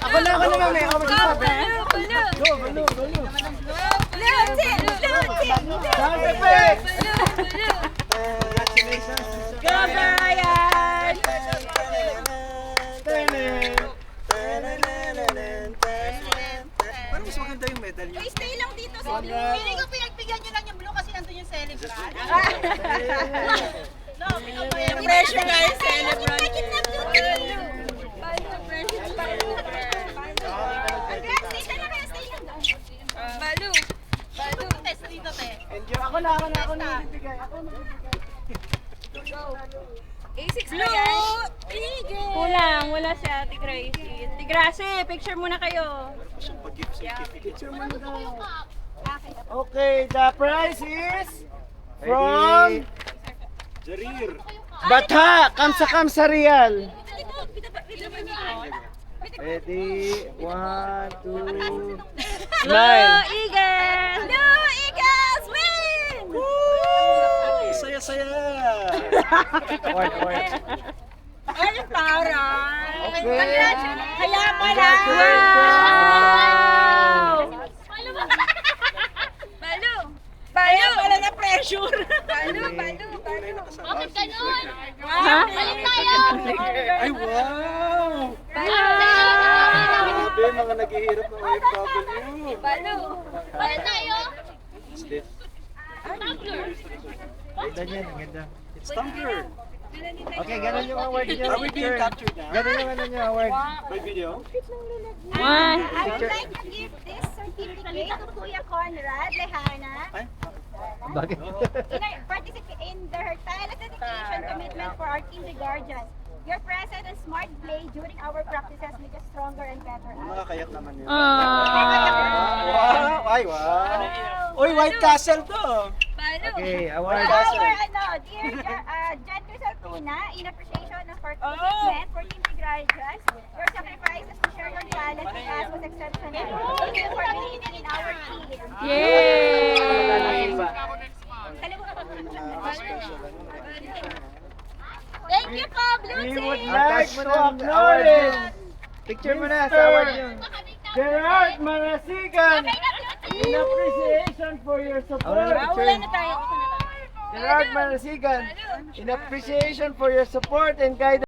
Ako na, may ako magsasabi. Go, Balu. Sound effects! Congratulations! Go, Brian! Parang mas maganda yung medal niyo. Ay, stay lang dito sa blue. Pili ko pinagbigyan nyo lang yung blue kasi nandun yung celebrant. No, ikaw pa yung Pressure nga yung celebrant. Stay lang kayo, stay lang. Balu. Test dito, te. Enjoy. Ako na bibigay. A6 ba yan? Kulang, wala si Ate Gracie. Ate Gracie, picture muna kayo. Picture mo na daw. Okay, the prize is from Jarir. Batha, Kamsa Real. Ready? 1, 2, 9. Eagles! Blue Eagles win! Saya-saya. Award. Ay, parang. Okay. Kaya pala. Balu! Kaya pala na pressure. Balu. Bakit ganun? Ha? Balik tayo! Ay, wow! Grabe, mga naghihirap ng OFW. Balu. Balik tayo! What's this? Ganda niyan, ganda. It's Tumbler. Okay, ganun yung award niyo. Are we being captured now? Ganun yung ano niyo, award. By video? One. I would like to give this certificate to Kuya Conrad Lehana Ay? Bakit? in her tireless dedication commitment for our team, the Guardians. Your presence and smart play during our practices make us stronger and better. Nakakayak naman yun. Ah. Wow! Ay, wow! Uy, White Castle to! Okay, award. Dear Jen Crisalpina, in appreciation of our commitment for Team Tigrayas, your sacrifices to share your talent with us was exceptional. Thank you for believing in our team. Yay! Thank you po, Blue We Team! would like to acknowledge picture mo na sa award niyo. Gerard Marasigan, in appreciation for your support. Wala na tayo. Gerard Marasigan, in appreciation for your support and guidance.